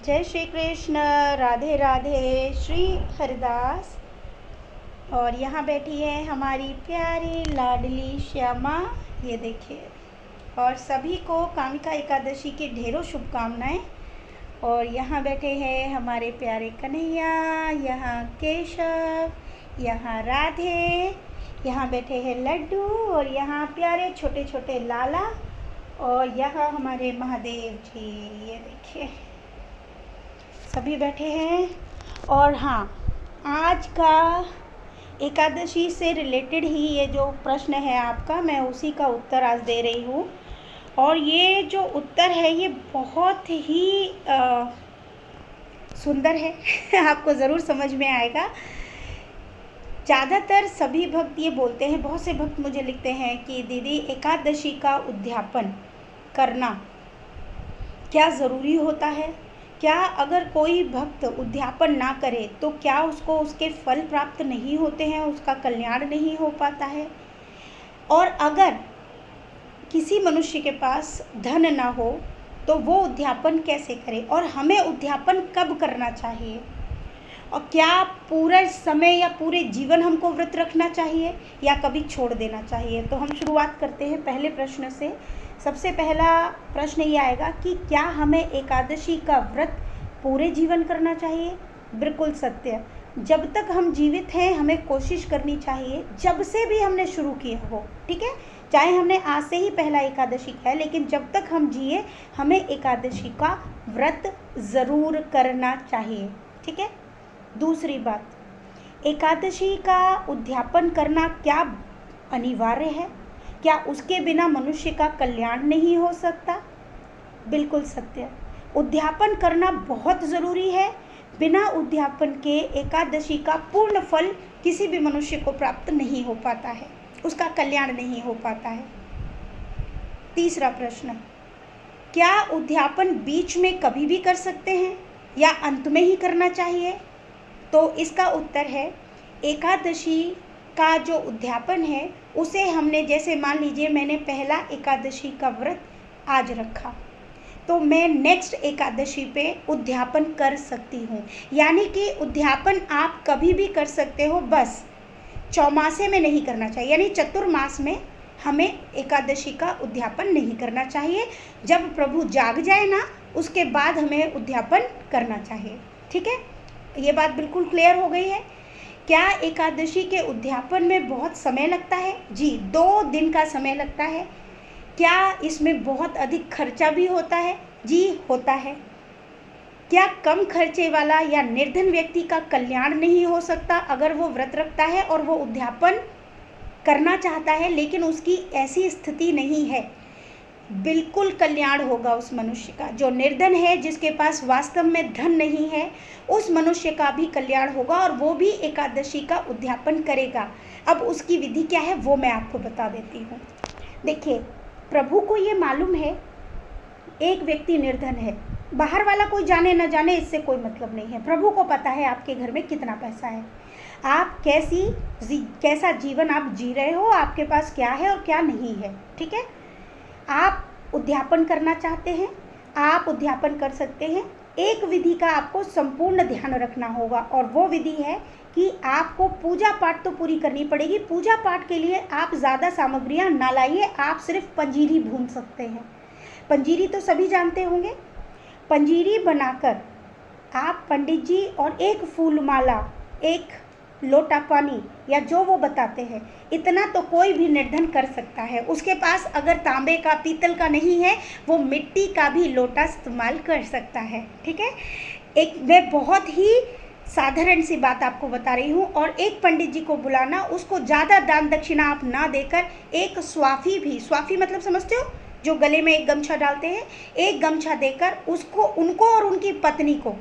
जय श्री कृष्ण। राधे राधे। श्री हरिदास। और यहाँ बैठी है हमारी प्यारी लाडली श्यामा, ये देखिए। और सभी को कामिका एकादशी की ढेरों शुभकामनाएं। और यहाँ बैठे हैं हमारे प्यारे कन्हैया, यहाँ केशव, यहाँ राधे, यहाँ बैठे हैं लड्डू, और यहाँ प्यारे छोटे छोटे लाला, और यहाँ हमारे महादेव जी, ये देखिए सभी बैठे हैं। और हाँ, आज का एकादशी से रिलेटेड ही ये जो प्रश्न है आपका, मैं उसी का उत्तर आज दे रही हूँ। और ये जो उत्तर है ये बहुत ही सुंदर है आपको ज़रूर समझ में आएगा। ज़्यादातर सभी भक्त ये बोलते हैं, बहुत से भक्त मुझे लिखते हैं कि दीदी एकादशी का उद्यापन करना क्या ज़रूरी होता है? क्या अगर कोई भक्त उद्यापन ना करे तो क्या उसको उसके फल प्राप्त नहीं होते हैं, उसका कल्याण नहीं हो पाता है? और अगर किसी मनुष्य के पास धन ना हो तो वो उद्यापन कैसे करे, और हमें उद्यापन कब करना चाहिए, और क्या पूरा समय या पूरे जीवन हमको व्रत रखना चाहिए या कभी छोड़ देना चाहिए? तो हम शुरुआत करते हैं पहले प्रश्न से। सबसे पहला प्रश्न ये आएगा कि क्या हमें एकादशी का व्रत पूरे जीवन करना चाहिए? बिल्कुल सत्य। जब तक हम जीवित हैं हमें कोशिश करनी चाहिए, जब से भी हमने शुरू किया हो, ठीक है, चाहे हमने आज से ही पहला एकादशी किया है, लेकिन जब तक हम जिए हमें एकादशी का व्रत ज़रूर करना चाहिए, ठीक है। दूसरी बात, एकादशी का उद्यापन करना क्या अनिवार्य है? क्या उसके बिना मनुष्य का कल्याण नहीं हो सकता? बिल्कुल सत्य। उद्यापन करना बहुत ज़रूरी है। बिना उद्यापन के एकादशी का पूर्ण फल किसी भी मनुष्य को प्राप्त नहीं हो पाता है, उसका कल्याण नहीं हो पाता है। तीसरा प्रश्न, क्या उद्यापन बीच में कभी भी कर सकते हैं या अंत में ही करना चाहिए? तो इसका उत्तर है, एकादशी का जो उद्यापन है उसे हमने, जैसे मान लीजिए मैंने पहला एकादशी का व्रत आज रखा, तो मैं नेक्स्ट एकादशी पे उद्यापन कर सकती हूँ। यानी कि उद्यापन आप कभी भी कर सकते हो, बस चौमासे में नहीं करना चाहिए, यानी चतुर्मास में हमें एकादशी का उद्यापन नहीं करना चाहिए। जब प्रभु जाग जाए ना, उसके बाद हमें उद्यापन करना चाहिए, ठीक है। ये बात बिल्कुल क्लियर हो गई है। क्या एकादशी के उद्यापन में बहुत समय लगता है? जी, 2 दिन का समय लगता है। क्या इसमें बहुत अधिक खर्चा भी होता है? जी, होता है। क्या कम खर्चे वाला या निर्धन व्यक्ति का कल्याण नहीं हो सकता अगर वो व्रत रखता है और वो उद्यापन करना चाहता है, लेकिन उसकी ऐसी स्थिति नहीं है? बिल्कुल कल्याण होगा उस मनुष्य का। जो निर्धन है, जिसके पास वास्तव में धन नहीं है, उस मनुष्य का भी कल्याण होगा और वो भी एकादशी का उद्यापन करेगा। अब उसकी विधि क्या है वो मैं आपको बता देती हूँ। देखिए, प्रभु को ये मालूम है एक व्यक्ति निर्धन है, बाहर वाला कोई जाने न जाने इससे कोई मतलब नहीं है। प्रभु को पता है आपके घर में कितना पैसा है, आप कैसा जीवन आप जी रहे हो, आपके पास क्या है और क्या नहीं है, ठीक है। आप उद्यापन करना चाहते हैं, आप उद्यापन कर सकते हैं। एक विधि का आपको संपूर्ण ध्यान रखना होगा, और वो विधि है कि आपको पूजा पाठ तो पूरी करनी पड़ेगी। पूजा पाठ के लिए आप ज़्यादा सामग्रियां ना लाइए, आप सिर्फ पंजीरी भून सकते हैं। पंजीरी तो सभी जानते होंगे। पंजीरी बनाकर आप पंडित जी और एक फूल माला, एक लोटा पानी, या जो वो बताते हैं, इतना तो कोई भी निर्धन कर सकता है। उसके पास अगर तांबे का, पीतल का नहीं है, वो मिट्टी का भी लोटा इस्तेमाल कर सकता है, ठीक है। एक मैं बहुत ही साधारण सी बात आपको बता रही हूँ। और एक पंडित जी को बुलाना, उसको ज़्यादा दान दक्षिणा आप ना देकर, एक स्वाफी मतलब समझते हो, जो गले में एक गमछा डालते हैं, एक गमछा देकर उसको, उनको और उनकी पत्नी को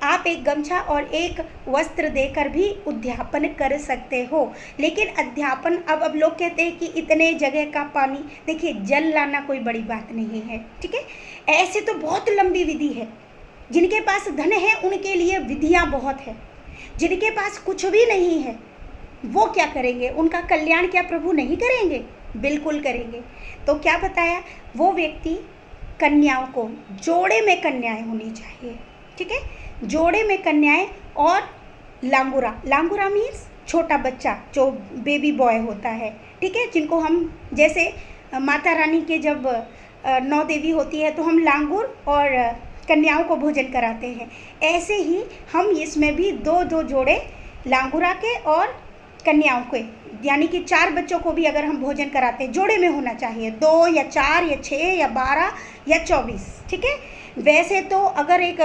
आप एक गमछा और एक वस्त्र देकर भी उद्यापन कर सकते हो। लेकिन अध्यापन, अब लोग कहते हैं कि इतने जगह का पानी, देखिए जल लाना कोई बड़ी बात नहीं है, ठीक है। ऐसे तो बहुत लंबी विधि है। जिनके पास धन है उनके लिए विधियां बहुत है। जिनके पास कुछ भी नहीं है वो क्या करेंगे? उनका कल्याण क्या प्रभु नहीं करेंगे? बिल्कुल करेंगे। तो क्या बताया, वो व्यक्ति कन्याओं को, जोड़े में कन्याएं होनी चाहिए, ठीक है। जोड़े में कन्याएं और लांगुरा, लांगुरा मीन्स छोटा बच्चा जो बेबी बॉय होता है, ठीक है, जिनको हम जैसे माता रानी के जब 9 देवी होती है तो हम लांगुर और कन्याओं को भोजन कराते हैं, ऐसे ही हम इसमें भी 2-2 जोड़े लांगुरा के और कन्याओं के, यानी कि 4 बच्चों को भी अगर हम भोजन कराते हैं, जोड़े में होना चाहिए, 2 या 4 या 6 या 12 या 24, ठीक है। वैसे तो अगर एक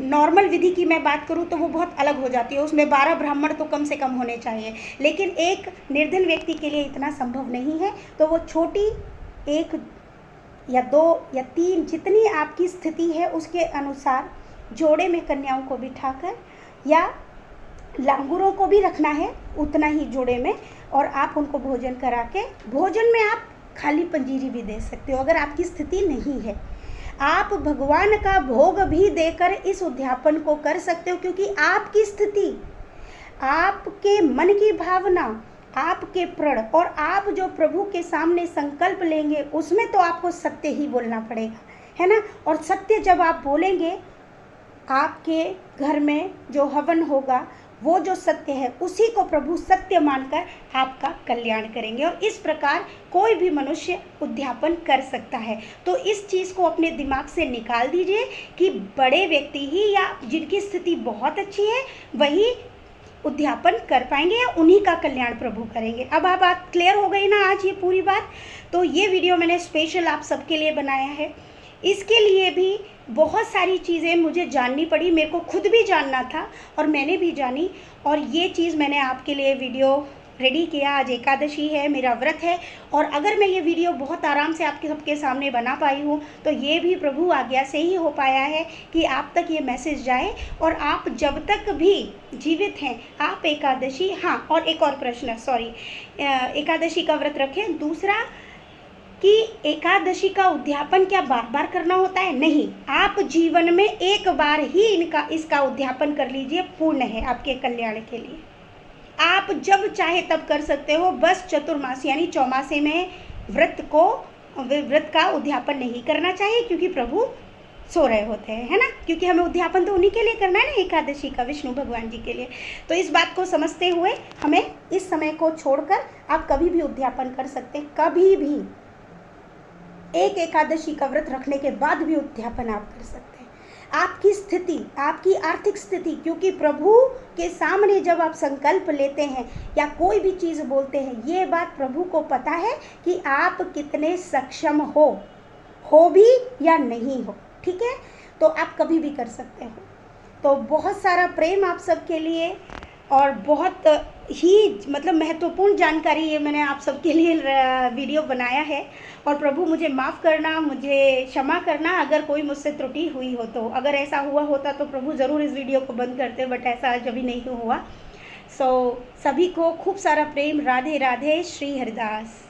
नॉर्मल विधि की मैं बात करूं तो वो बहुत अलग हो जाती है, उसमें 12 ब्राह्मण तो कम से कम होने चाहिए, लेकिन एक निर्धन व्यक्ति के लिए इतना संभव नहीं है, तो वो छोटी 1 या 2 या 3 जितनी आपकी स्थिति है उसके अनुसार जोड़े में कन्याओं को बिठाकर या लांगुरों को भी रखना है उतना ही जोड़े में, और आप उनको भोजन करा के, भोजन में आप खाली पंजीरी भी दे सकते हो अगर आपकी स्थिति नहीं है। आप भगवान का भोग भी देकर इस उद्यापन को कर सकते हो, क्योंकि आपकी स्थिति, आपके मन की भावना, आपके प्रण और आप जो प्रभु के सामने संकल्प लेंगे उसमें तो आपको सत्य ही बोलना पड़ेगा, है ना। और सत्य जब आप बोलेंगे, आपके घर में जो हवन होगा वो जो सत्य है उसी को प्रभु सत्य मानकर आपका कल्याण करेंगे, और इस प्रकार कोई भी मनुष्य उद्यापन कर सकता है। तो इस चीज़ को अपने दिमाग से निकाल दीजिए कि बड़े व्यक्ति ही या जिनकी स्थिति बहुत अच्छी है वही उद्यापन कर पाएंगे या उन्हीं का कल्याण प्रभु करेंगे। अब आप बात क्लियर हो गई ना आज ये पूरी बात। तो ये वीडियो मैंने स्पेशल आप सबके लिए बनाया है। इसके लिए भी बहुत सारी चीज़ें मुझे जाननी पड़ी, मेरे को खुद भी जानना था और मैंने भी जानी, और ये चीज़ मैंने आपके लिए वीडियो रेडी किया। आज एकादशी है, मेरा व्रत है, और अगर मैं ये वीडियो बहुत आराम से आपके सबके सामने बना पाई हूँ तो ये भी प्रभु आज्ञा से ही हो पाया है कि आप तक ये मैसेज जाए, और आप जब तक भी जीवित हैं आप एकादशी, हाँ और एक और प्रश्न, सॉरी, एकादशी का व्रत रखें। दूसरा कि एकादशी का उद्यापन क्या बार बार करना होता है? नहीं, आप जीवन में एक बार ही इसका उद्यापन कर लीजिए, पूर्ण है आपके कल्याण के लिए। आप जब चाहे तब कर सकते हो, बस चतुर्मास यानी चौमासे में व्रत का उद्यापन नहीं करना चाहिए, क्योंकि प्रभु सो रहे होते हैं, है ना, क्योंकि हमें उद्यापन तो उन्हीं के लिए करना है ना, एकादशी का, विष्णु भगवान जी के लिए। तो इस बात को समझते हुए हमें इस समय को छोड़कर आप कभी भी उद्यापन कर सकते हैं, कभी भी। एक एकादशी का व्रत रखने के बाद भी उद्यापन आप कर सकते हैं। आपकी स्थिति, आपकी आर्थिक स्थिति, क्योंकि प्रभु के सामने जब आप संकल्प लेते हैं या कोई भी चीज़ बोलते हैं, ये बात प्रभु को पता है कि आप कितने सक्षम हो भी या नहीं हो, ठीक है। तो आप कभी भी कर सकते हो। तो बहुत सारा प्रेम आप सबके लिए, और बहुत ही मतलब महत्वपूर्ण जानकारी ये मैंने आप सबके लिए वीडियो बनाया है। और प्रभु मुझे माफ़ करना, मुझे क्षमा करना अगर कोई मुझसे त्रुटि हुई हो तो। अगर ऐसा हुआ होता तो प्रभु ज़रूर इस वीडियो को बंद करते, बट ऐसा कभी नहीं हुआ। सभी को खूब सारा प्रेम। राधे राधे। श्री हरिदास।